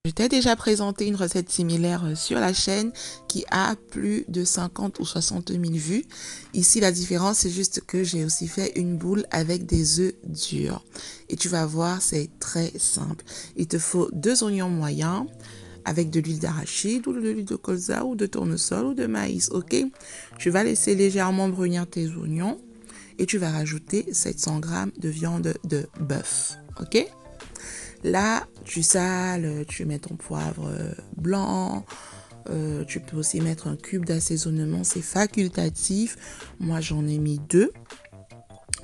Je t'ai déjà présenté une recette similaire sur la chaîne qui a plus de 50 ou 60 000 vues. Ici, la différence, c'est juste que j'ai aussi fait une boule avec des œufs durs. Et tu vas voir, c'est très simple. Il te faut 2 oignons moyens avec de l'huile d'arachide ou de l'huile de colza ou de tournesol ou de maïs, ok? Tu vas laisser légèrement brunir tes oignons et tu vas rajouter 700 g de viande de bœuf, ok? Là, tu sales, tu mets ton poivre blanc, tu peux aussi mettre un cube d'assaisonnement, c'est facultatif. Moi, j'en ai mis 2.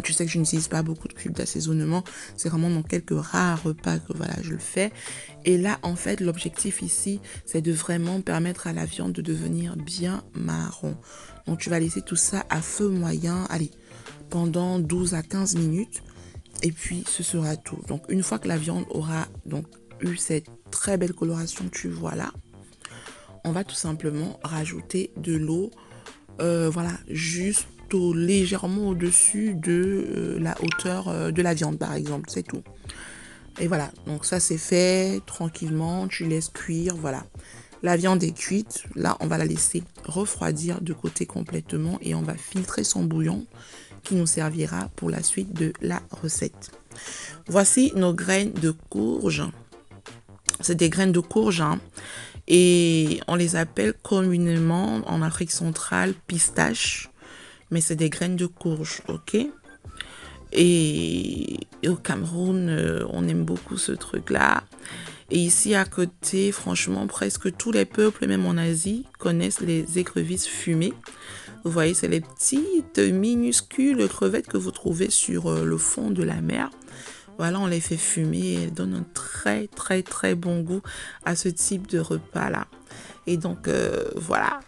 Tu sais que je n'utilise pas beaucoup de cubes d'assaisonnement, c'est vraiment dans quelques rares repas que voilà, je le fais. Et là, en fait, l'objectif ici, c'est de vraiment permettre à la viande de devenir bien marron. Donc, tu vas laisser tout ça à feu moyen, allez, pendant 12 à 15 minutes. Et puis, ce sera tout. Donc, une fois que la viande aura donc eu cette très belle coloration que tu vois là, on va tout simplement rajouter de l'eau, voilà, juste légèrement au-dessus de la hauteur de la viande, par exemple. C'est tout. Et voilà, donc ça c'est fait tranquillement. Tu laisses cuire, voilà. La viande est cuite. Là, on va la laisser refroidir de côté complètement et on va filtrer son bouillon qui nous servira pour la suite de la recette. Voici nos graines de courge. C'est des graines de courge, hein, et on les appelle communément en Afrique centrale pistache, mais c'est des graines de courge, ok? Et au Cameroun, on aime beaucoup ce truc-là. Et ici à côté, franchement, presque tous les peuples, même en Asie, connaissent les écrevisses fumées. Vous voyez, c'est les petites minuscules crevettes que vous trouvez sur le fond de la mer. Voilà, on les fait fumer et elles donnent un très bon goût à ce type de repas-là. Et donc, voilà,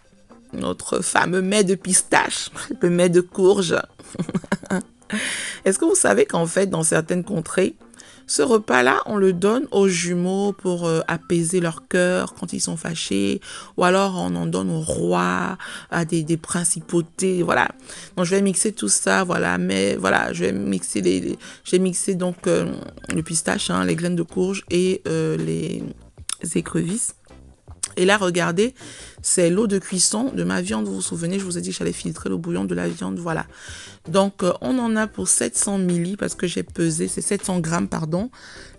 notre fameux mets de pistache, le mets de courge. Est-ce que vous savez qu'en fait, dans certaines contrées, ce repas-là, on le donne aux jumeaux pour apaiser leur cœur quand ils sont fâchés, ou alors on en donne aux rois, à des principautés, voilà. Donc je vais mixer tout ça, voilà, mais voilà, je vais mixer donc le pistache, hein, les graines de courge et les écrevisses. Et là, regardez, c'est l'eau de cuisson de ma viande. Vous vous souvenez, je vous ai dit que j'allais filtrer le bouillon de la viande, voilà. Donc, on en a pour 700 ml parce que j'ai pesé, c'est 700 grammes, pardon.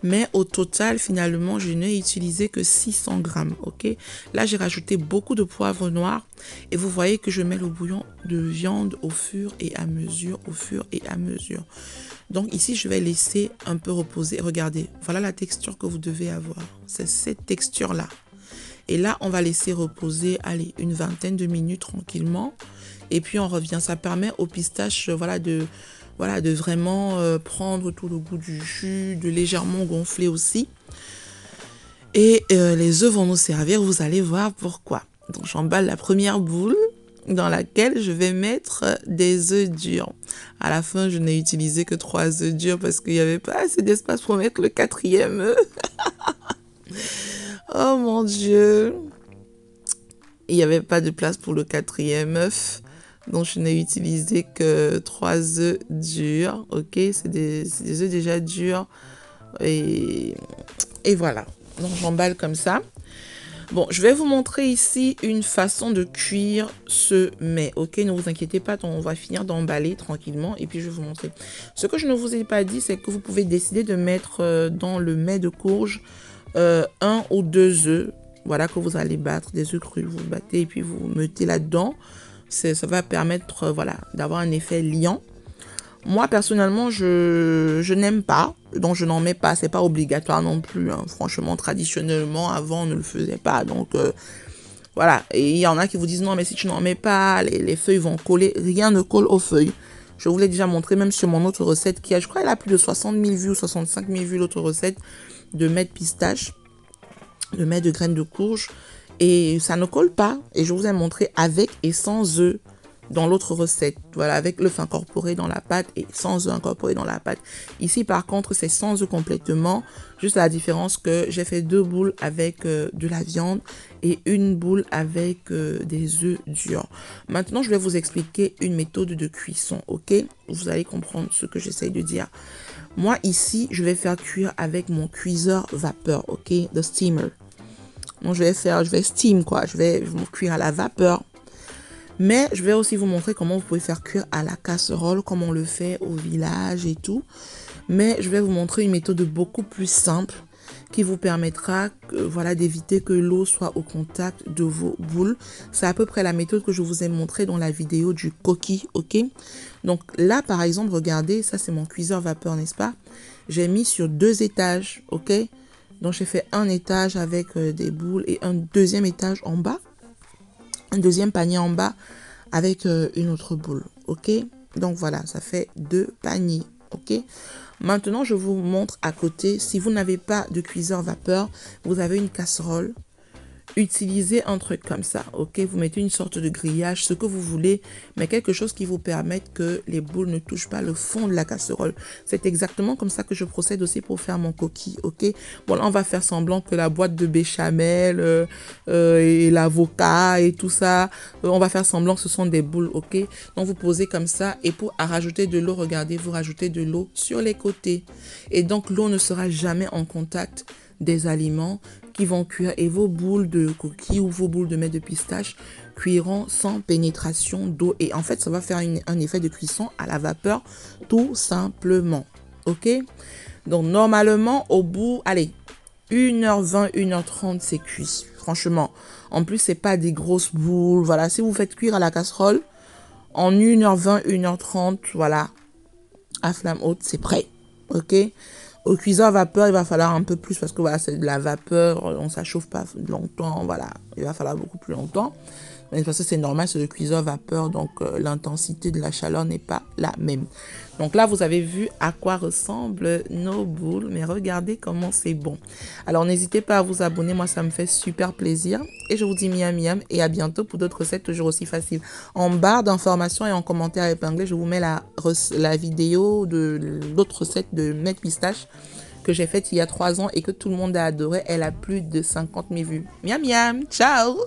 Mais au total, finalement, je n'ai utilisé que 600 grammes, ok? Là, j'ai rajouté beaucoup de poivre noir et vous voyez que je mets le bouillon de viande au fur et à mesure, Donc ici, je vais laisser un peu reposer. Regardez, voilà la texture que vous devez avoir. C'est cette texture-là. Et là, on va laisser reposer, allez, une vingtaine de minutes tranquillement. Et puis, on revient. Ça permet au pistache, voilà, de vraiment prendre tout le goût du jus, de légèrement gonfler aussi. Et les œufs vont nous servir. Vous allez voir pourquoi. Donc, j'emballe la première boule dans laquelle je vais mettre des œufs durs. À la fin, je n'ai utilisé que 3 œufs durs parce qu'il n'y avait pas assez d'espace pour mettre le 4e œuf. Oh mon Dieu! Il n'y avait pas de place pour le 4e œuf. Donc, je n'ai utilisé que 3 œufs durs. Ok, c'est des œufs déjà durs. Et voilà. Donc, j'emballe comme ça. Bon, je vais vous montrer ici une façon de cuire ce mets. Ok, ne vous inquiétez pas, on va finir d'emballer tranquillement. Et puis, je vais vous montrer. Ce que je ne vous ai pas dit, c'est que vous pouvez décider de mettre dans le mets de courge 1 ou 2 œufs, voilà, que vous allez battre, des œufs crus, vous battez et puis vous mettez là-dedans. Ça va permettre, voilà, d'avoir un effet liant. Moi, personnellement, je n'aime pas, donc je n'en mets pas. C'est pas obligatoire non plus, hein. Franchement, traditionnellement, avant, on ne le faisait pas. Donc, voilà. Et il y en a qui vous disent, non, mais si tu n'en mets pas, les feuilles vont coller. Rien ne colle aux feuilles. Je vous l'ai déjà montré, même sur mon autre recette qui a, je crois, elle a plus de 60 000 vues ou 65 000 vues, l'autre recette de mets de pistache, de mets de graines de courge. Et ça ne colle pas. Et je vous ai montré avec et sans œufs dans l'autre recette. Voilà, avec l'œuf incorporé dans la pâte et sans œufs incorporé dans la pâte. Ici, par contre, c'est sans œufs complètement. Juste la différence que j'ai fait 2 boules avec de la viande et une boule avec des œufs durs. Maintenant, je vais vous expliquer une méthode de cuisson, ok? Vous allez comprendre ce que j'essaye de dire. Moi, ici, je vais faire cuire avec mon cuiseur vapeur, ok? The steamer. Donc, je vais steam, quoi. Je vais cuire à la vapeur. Mais je vais aussi vous montrer comment vous pouvez faire cuire à la casserole, comme on le fait au village et tout. Mais je vais vous montrer une méthode beaucoup plus simple qui vous permettra voilà, d'éviter que l'eau soit au contact de vos boules. C'est à peu près la méthode que je vous ai montrée dans la vidéo du coquille, ok? Donc là, par exemple, regardez, ça c'est mon cuiseur vapeur, n'est-ce pas? J'ai mis sur 2 étages, ok? Donc j'ai fait un étage avec des boules et un deuxième étage en bas. Un deuxième panier en bas avec une autre boule, ok? Donc voilà, ça fait 2 paniers, ok? Maintenant, je vous montre à côté, si vous n'avez pas de cuiseur vapeur, vous avez une casserole. Utilisez un truc comme ça, ok? Vous mettez une sorte de grillage, ce que vous voulez, mais quelque chose qui vous permette que les boules ne touchent pas le fond de la casserole. C'est exactement comme ça que je procède aussi pour faire mon coquille, ok? Bon, là, on va faire semblant que la boîte de béchamel et l'avocat et tout ça, on va faire semblant que ce sont des boules, ok? Donc, vous posez comme ça et pour rajouter de l'eau, regardez, vous rajoutez de l'eau sur les côtés. Et donc, l'eau ne sera jamais en contact des aliments qui vont cuire et vos boules de coquille ou vos boules de mets de pistache cuiront sans pénétration d'eau. Et en fait, ça va faire un effet de cuisson à la vapeur tout simplement. Ok? Donc, normalement, au bout, allez, 1h20, 1h30, c'est cuit. Franchement. En plus, c'est pas des grosses boules. Voilà, si vous faites cuire à la casserole, en 1h20, 1h30, voilà, à flamme haute, c'est prêt. Ok? Au cuiseur à vapeur, il va falloir un peu plus parce que voilà, c'est de la vapeur, on ne ça chauffe pas longtemps, voilà, il va falloir beaucoup plus longtemps. Mais parce que c'est normal, c'est le cuiseur à vapeur, donc l'intensité de la chaleur n'est pas la même. Donc là, vous avez vu à quoi ressemblent nos boules, mais regardez comment c'est bon. Alors n'hésitez pas à vous abonner, moi ça me fait super plaisir. Et je vous dis miam miam et à bientôt pour d'autres recettes toujours aussi faciles. En barre d'informations et en commentaire épinglé, je vous mets la vidéo de l'autre recette de mets de pistache que j'ai faite il y a 3 ans et que tout le monde a adoré. Elle a plus de 50 000 vues. Miam miam, ciao.